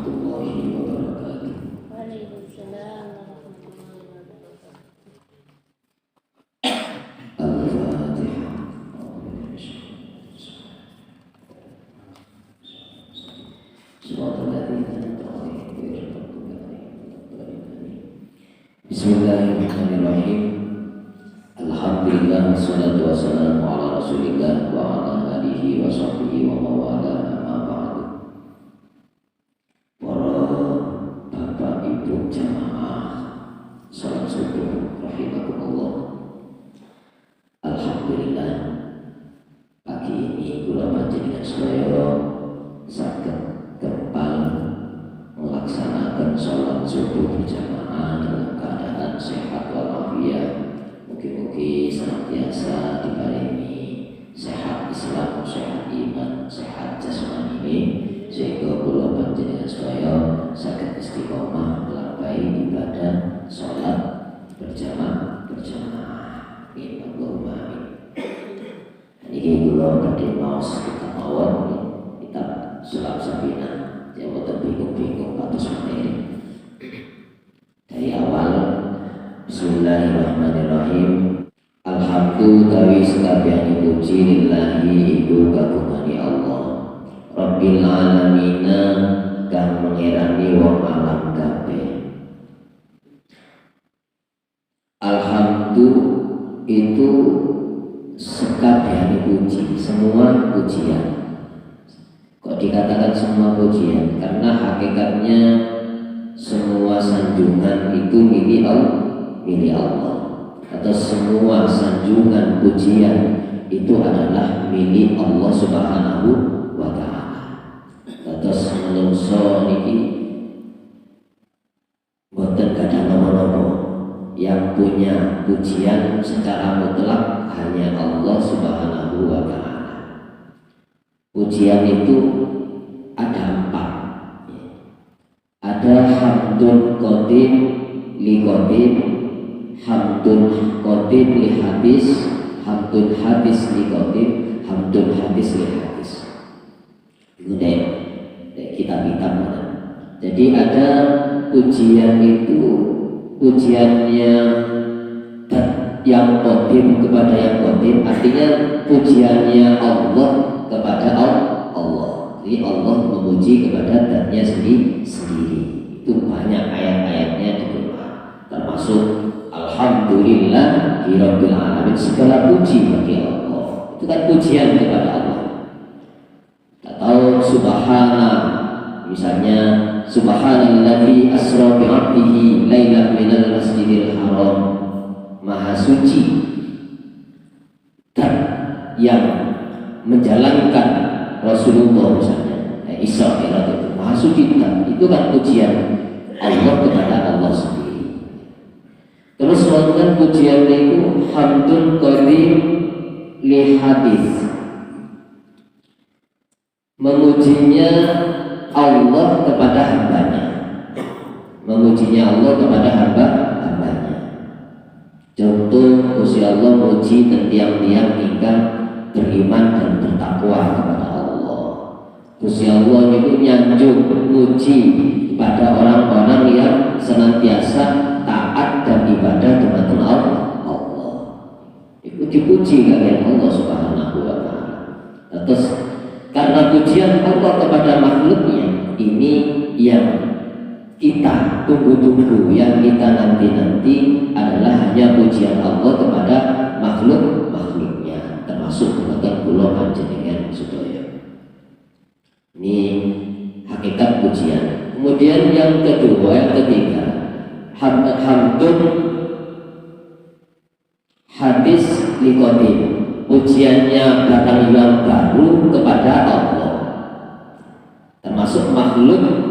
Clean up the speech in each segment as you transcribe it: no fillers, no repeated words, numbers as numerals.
warahmatullahi wabarakatuh. Waalaikumsalam warahmatullahi wabarakatuh. Al-Fatihah. Bismillahirrahmanirrahim. Alhamdulillah wassalatu wassalamu ala Rasulillah wa ala alihi wa sahbihi wa mawala amma ba'du. Para bapak ibu jamaah salat subuh rahimakumullah. Alhamdulillah pagi ini kula panjenengan sedaya saged kempal melaksanakan salat subuh berjamaah dalam keadaan sehat walafiat. Mugi-mugi senantiasa diparingi sehat Islam, sehat iman, sehat jasmani ini, sehingga kula panjenengan sedaya saged istiqomah nglampahi ibadah salat berjamaah. Amin Allahumma amin. Niki kula badhe maos kitab mawon kitab Sulap Sabina. Ya boten bingung-bingung kados materi. Dari awal Bismillahirrahmanirrahim. Alhamdulillah sekabehane puji lillahi iku kagungane Allah. Rabbil alamin kang mengerani wong alam kabeh. Alhamdulillah itu sekabehane puji, semua pujian. Kok dikatakan semua pujian? Karena hakikatnya semua sanjungan itu milik Allah, atau semua sanjungan pujian itu adalah milik Allah Subhanahu wa ta'ala. Terus menungso niki boten kadang nopo-nopo, yang punya pujian secara mutlak hanya Allah Subhanahu wa ta'ala. Pujian itu ada 4. Ada hamdun qadim li qadim, hamdun qadim li hadis, hamdun hadis li qadim, hamdun hadis li hadis. Itu deh kitab-kitab. Jadi ada pujian itu pujiannya yang qadim kepada yang qadim, artinya pujiannya Allah kepada Allah. Jadi Allah memuji kepada zatnya sendiri. Itu banyak ayat-ayatnya di Quran, termasuk Alhamdulillahirabbil alamin, segala puji bagi Allah. Itu kan pujian kepada Allah. Atau subhana, misalnya subhanalladzi asra bi 'abdihi lailan minal masjidil haram. Maha suci dan yang menjalankan Rasulullah misalnya Isra Mi'raj itu maha suci kan, itu kan pujian Allah kepada Allah sendiri. Terus wonten pujian itu hamdun qadim li hadis, memujinya Allah kepada hambanya, memujinya Allah kepada hambanya. Contoh Gusti Allah muji tiang-tiang ingkang beriman dan bertakwa kepada Allah. Gusti Allah itu nyanjung muji pada orang-orang yang senantiasa taat dan ibadah kepada Allah. Itu dipuji kalian Allah Subhanahu wa ta'ala. Terus karena pujian Allah kepada makhluknya ini yang kita tunggu-tunggu, yang kita nanti-nanti adalah hanya pujian Allah kepada makhluknya, termasuk kepada kula panjenengan sedaya. Ini hakikat pujian. Kemudian yang kedua, yang ketiga, hamdun hadis liqadim, pujiannya datang yang baru kepada Allah. Termasuk makhluk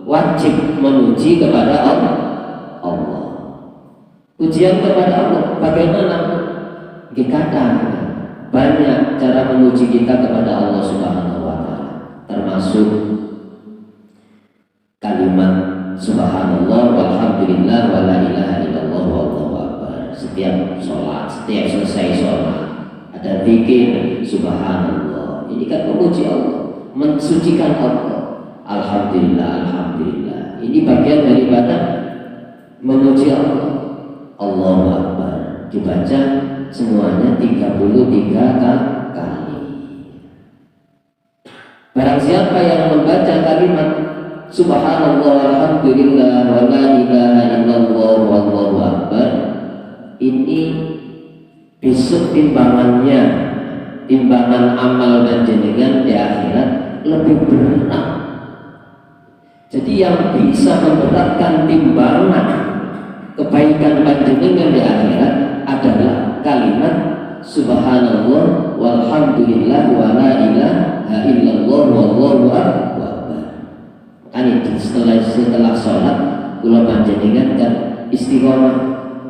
wajib memuji kepada Allah. Pujian kepada Allah bagaimana? Dikatakan banyak cara memuji kita kepada Allah Subhanahu wa ta'ala, termasuk kalimat subhanallah walhamdulillah wa la ilaha illallah wallahu akbar. Setiap sholat, setiap selesai sholat ada zikir subhanallah. Ini kan memuji Allah, mensucikan Allah. alhamdulillah, alhamdulillah. Ini bagian daripada memuji Allah. Allahu Akbar dibaca semuanya 33 kali. Barang siapa yang membaca kalimat subhanallah alhamdulillah wa la ilaha illallah wallahu akbar, ini besok timbangan amal dan jenengan di akhirat lebih berat. Jadi yang bisa memberatkan timbangan kebaikan panjenengan di akhirat adalah kalimat subhanallah walhamdulillah wa la ilaha illallah wallahu akbar. Kan itu setelah sholat kula panjenengan kan istiqomah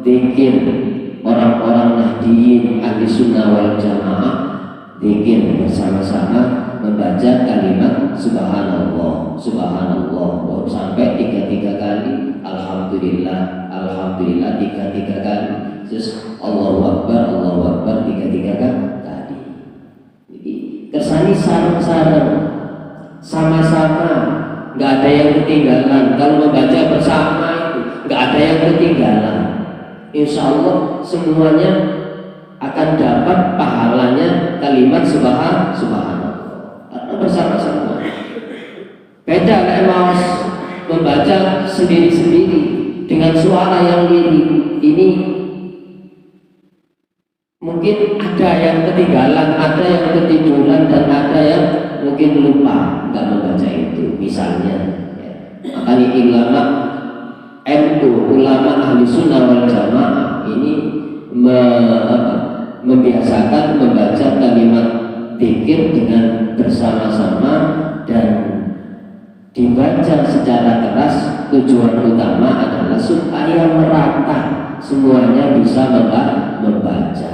zikir, orang-orang nahdiyin ahli sunnah wal jamaah zikir bersama-sama membaca kalimat subhanallah subhanallah sampai 33 kali, alhamdulillah alhamdulillah 33 kali, terus Allahu Akbar 33 kali. Jadi kersani sareng-sareng sama-sama, nggak ada yang ketinggalan. Kalau membaca bersama itu nggak ada yang ketinggalan. Insya Allah semuanya akan dapat pahalanya kalimat subhanallah karena bersama-sama. Beda kalau mau membaca sendiri-sendiri dengan suara yang lirik, ini mungkin ada yang ketinggalan, ada yang ketiduran, dan ada yang mungkin lupa nggak membaca itu misalnya ya. Makanya ulama ahli sunnah wal jamaah ini membiasakan membaca kalimat dzikir dengan bersama-sama dan dibaca secara keras. Tujuan utama adalah supaya merata semuanya bisa membaca.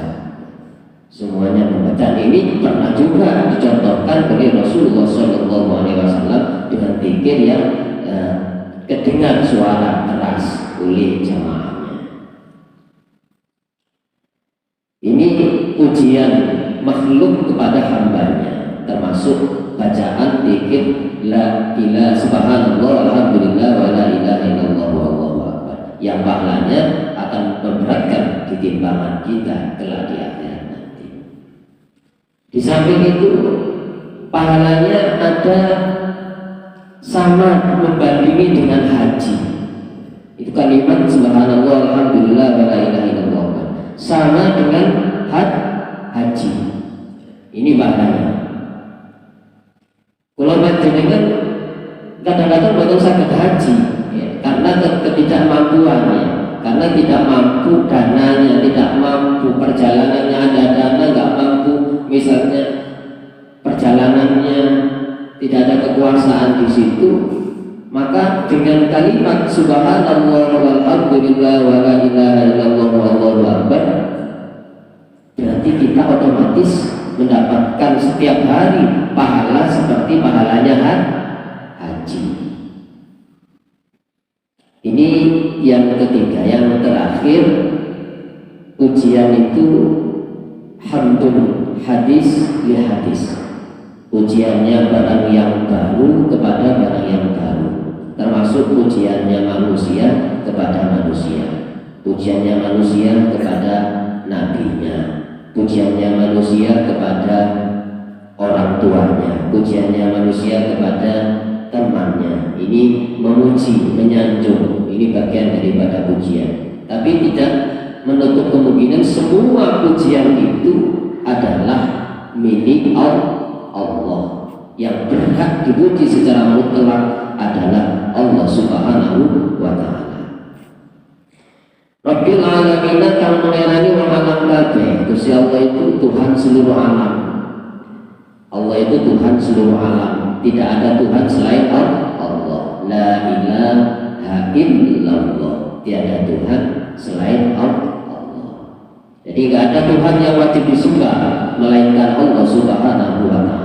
Semuanya membaca. Ini pernah juga dicontohkan oleh Rasulullah SAW dengan dzikir yang kedengar suara keras oleh jamaahnya. Ini pujian makhluk kepada hambanya, termasuk bacaan dzikir la ilaha subhanallah alhamdulillah wa la ilaha illallah wallahu akbar, yang pahalanya akan memberatkan di timbangan kita kelak di akhirat nanti. Di samping itu pahalanya ada sama membandingi dengan haji. Itu kalimat subhanallah alhamdulillah wa la ilaha illallah sama dengan haji. Ini pahalanya. Kalau panjenengan kadang-kadang bukan sakit haji ya, karena ketidakmampuannya, karena tidak mampu dananya, tidak mampu perjalanannya, ada dana nggak mampu, misalnya perjalanannya tidak ada kekuasaan di situ, maka dengan kalimat subhanallah walhamdulillah wa la ilaha illallah wallahu akbar, berarti kita otomatis mendapatkan setiap hari pahala seperti pahalanya haji. Ini yang ketiga. Yang terakhir, ujian itu hamdun hadis li hadis. Ujiannya barang yang baru kepada barang yang baru, termasuk ujiannya manusia kepada manusia, ujiannya manusia kepada nabinya, pujiannya manusia kepada orang tuanya, pujiannya manusia kepada temannya. Ini memuji, menyanjung, ini bagian daripada pujian. Tapi tidak menutup kemungkinan semua pujian itu adalah milik Allah. Yang berhak dipuji secara mutlak adalah Allah Subhanahu wa Ta'ala. Rabbil alamin kang mengerani wong alam kabeh. Gusti Allah itu Tuhan seluruh alam. Allah itu Tuhan seluruh alam. Tidak ada Tuhan selain Allah. La ilaha illallah. Tiada Tuhan selain Allah. Jadi tidak ada Tuhan yang wajib disembah melainkan Allah Subhanahu wa Ta'ala.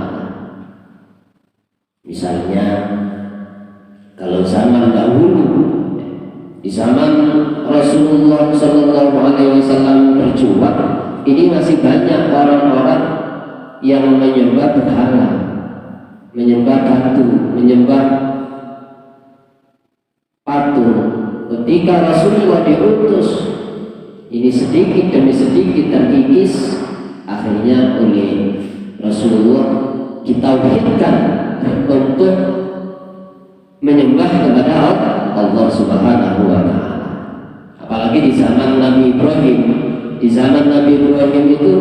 Misalnya kalau zaman dahulu, di zaman Rasulullah SAW berjuang, ini masih banyak orang-orang yang menyembah berhala, menyembah batu, menyembah ketika Rasulullah diutus, ini sedikit demi sedikit terkikis, akhirnya oleh Rasulullah ditauhidkan untuk menyembah kepada Allah Subhanahu wa Ta'ala. Apalagi di zaman Nabi Ibrahim. Di zaman Nabi Ibrahim itu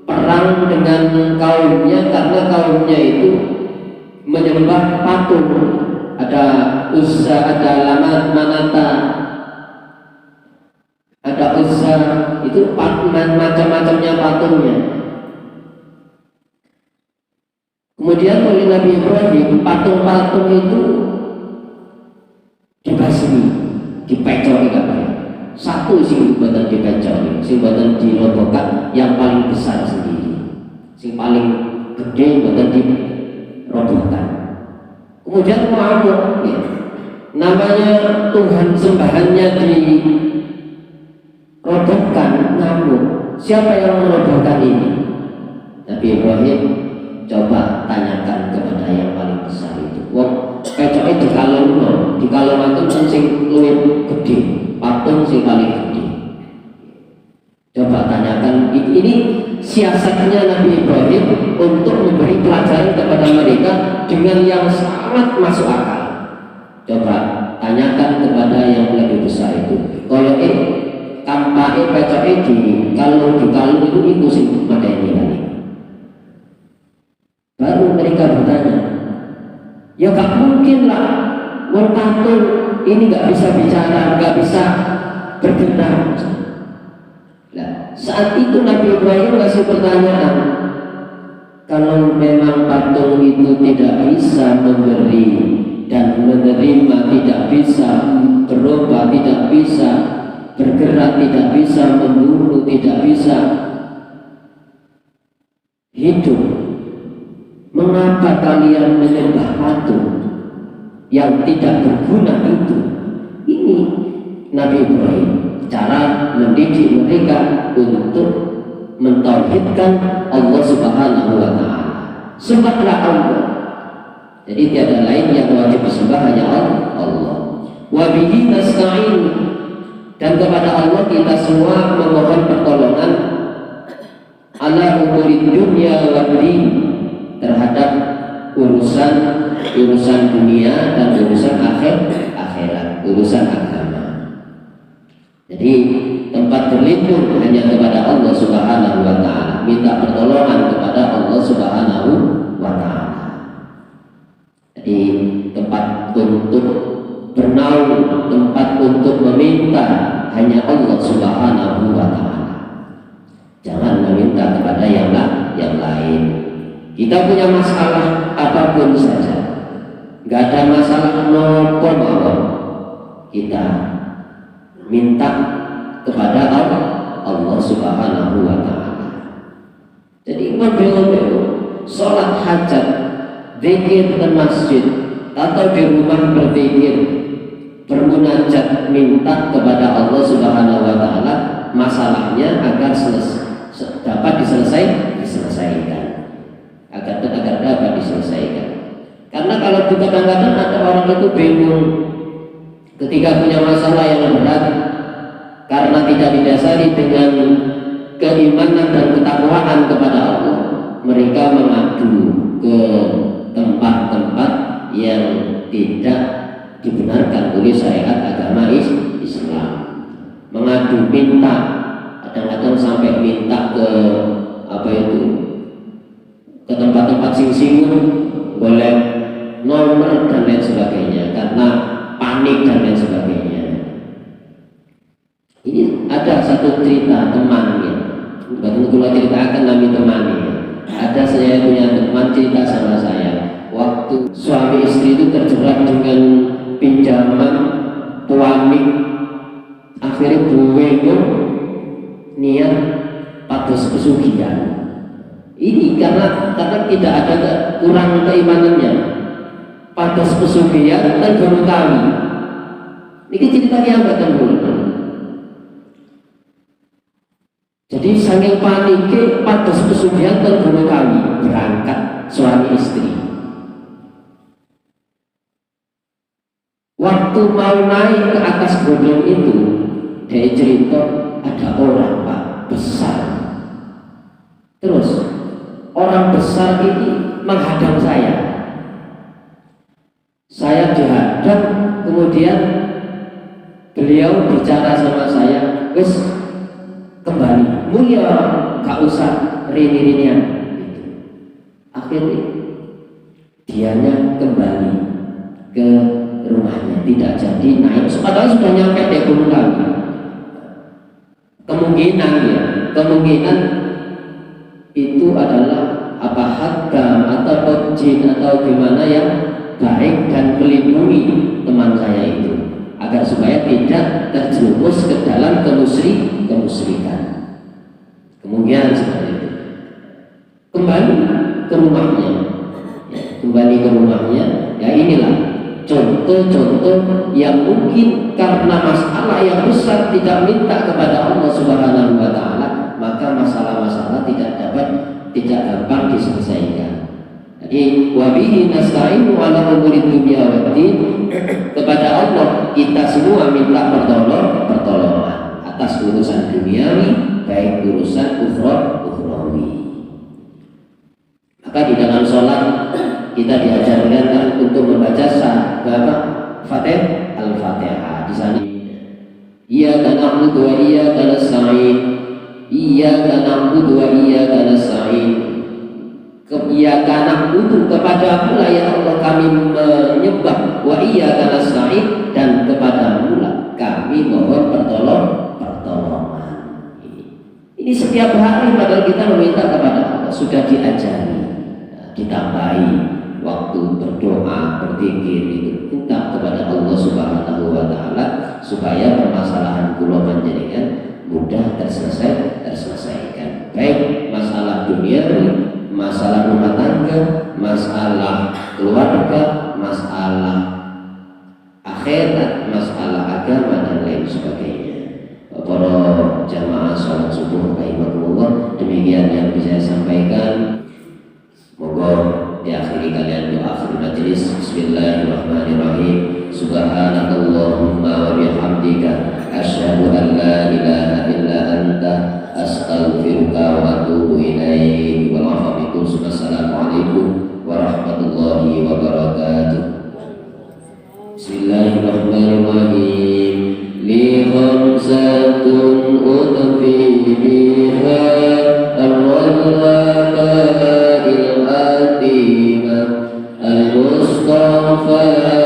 perang dengan kaumnya karena kaumnya itu menyembah patung. Ada Uzza, ada Lamat, Manata, ada Uzza, itu macam-macamnya patungnya. Kemudian oleh Nabi Ibrahim patung-patung itu dibasmi, dipecori kabeh. Satu sing buatan dipecori, sing buatan dirobohkan, yang paling besar sendiri, sing paling gede buatan dirobohkan. Kemudian mengamuk, ya. Namanya Tuhan sembahannya dirobohkan, ngamuk. Siapa yang merobohkan ini? Nabi Ibrahim coba tanyakan kepada yang paling besar itu. Wong pecoknya dikalungkan sing luwih gede, patung sing paling gede. Coba tanyakan, ini siasatnya Nabi Ibrahim untuk memberi pelajaran kepada mereka dengan yang sangat masuk akal. Coba tanyakan kepada yang lebih besar itu. Kalau tampaknya pecoknya di kalung itu sing materi kali. Baru mereka bertanya, ya gak mungkin lah, wong patung ini gak bisa bicara, gak bisa bergerak. Nah, saat itu Nabi Ibrahim kasih pertanyaan, kalau memang patung itu tidak bisa memberi dan menerima, tidak bisa berubah, tidak bisa bergerak, tidak bisa membunuh, tidak bisa hidup, mengapa kalian menyembah patung yang tidak berguna itu? Ini Nabi Ibrahim cara mendidik mereka untuk mentauhidkan Allah Subhanahu wa Ta'ala. Sembahlah Allah. Jadi tiada lain yang wajib disembah hanya Allah. Wa bihi nasta'in, dan kepada Allah kita semua memohon pertolongan ala umuri dunya wad din, terhadap urusan dunia dan urusan akhirat, urusan agama. Jadi tempat berlindung hanya kepada Allah Subhanahu wa Ta'ala, minta pertolongan kepada Allah Subhanahu wa Ta'ala. Jadi tempat untuk bernaung, tempat untuk meminta hanya Allah Subhanahu wa Ta'ala. Jangan meminta kepada yang lain. Kita punya masalah apapun saja, nggak ada masalah nopo, kita minta kepada Allah Subhanahu wa Ta'ala. Jadi ngobrol-ngobrol, sholat hajat, zikir ke masjid, atau di rumah berzikir, bermunajat, minta kepada Allah Subhanahu wa Ta'ala masalahnya agar dapat diselesaikan, agar dapat diselesaikan. Karena kalau kadang-kadang ada orang itu bingung ketika punya masalah yang berat, karena tidak didasari dengan keimanan dan ketakwaan kepada Allah, mereka mengadu ke tempat-tempat yang tidak dibenarkan oleh syariat agama Islam. Mengadu minta, kadang-kadang sampai minta ke ke tempat-tempat sing-singun, boleh nomor dan lain sebagainya, karena panik dan lain sebagainya. Ini ada satu cerita temannya, betul ceritakan kami temani. Ada saya punya teman cerita sama saya, waktu suami istri itu terjerat dengan pinjaman tuanik, akhirnya buwego niat pados pesugihan. Ini karena tidak ada kurang keimanannya, pados pesugihan dan baru kami. Ini cerita kiamat kan dulu. Jadi saking paniknya pados pesugihan dan baru kami berangkat suami istri. Waktu mau naik ke atas gondong itu, dia cerita ada orang Pak besar. Terus orang besar ini menghadang saya. Saya dihadang, kemudian beliau bicara sama saya, wes kembali, mulia, gak usah rini-rinian. Akhirnya dianya kembali ke rumahnya, tidak jadi naik. Padahal sudah nyampe di Gunung Kawi. Kemungkinan itu adalah apa hadam atau jin atau gimana yang baik dan melindungi teman saya itu agar supaya tidak terjerumus ke dalam kemusyrikan. Kemungkinan seperti itu. Kembali ke rumahnya, ya inilah contoh-contoh yang mungkin karena masalah yang besar tidak minta kepada Allah Subhanahu wa taala, maka masalah-masalah tidak gampang diselesaikan. Jadi wabihi nasta'inu ala umuri dunya waddin, kepada Allah kita semua minta pertolongan atas urusan duniawi baik urusan ukhrawi. Maka di dalam sholat kita diajarkan untuk membaca Al-Fatihah. Di sana iyyaka na'budu wa iyyaka nasta'in, iyyaka na'budu wa iyyaka nasta'in, iyyaka na'budu, kepadamu lah ya Allah kami menyembah, wa iyyaka nasta'in, dan kepadamu lah kami mohon pertolongan. Ini setiap hari padahal kita meminta kepada Allah, sudah diajari. Ditambahi waktu berdoa, berzikir itu minta kepada Allah Subhanahu wa taala supaya permasalahan kula panjenengan mudah terselesaikan. Baik masalah dunia, masalah rumah tangga, masalah keluarga, masalah akhirat, masalah agama dan lain sebagainya. Para jamaah sholat subuh rahimakumullah, demikian yang bisa saya sampaikan. Moga diakhiri kalian doa akhir majelis. Bismillahirrahmanirrahim. Subhanakallahumma wa bihamdika asyhadu an la ilaha illa anta astaghfiruka wa atubu ilaik. Wassalamualaikum warahmatullahi wabarakatuh. Bismillahirrahmanirrahim. Li khamsatun udfi biha al-mustafa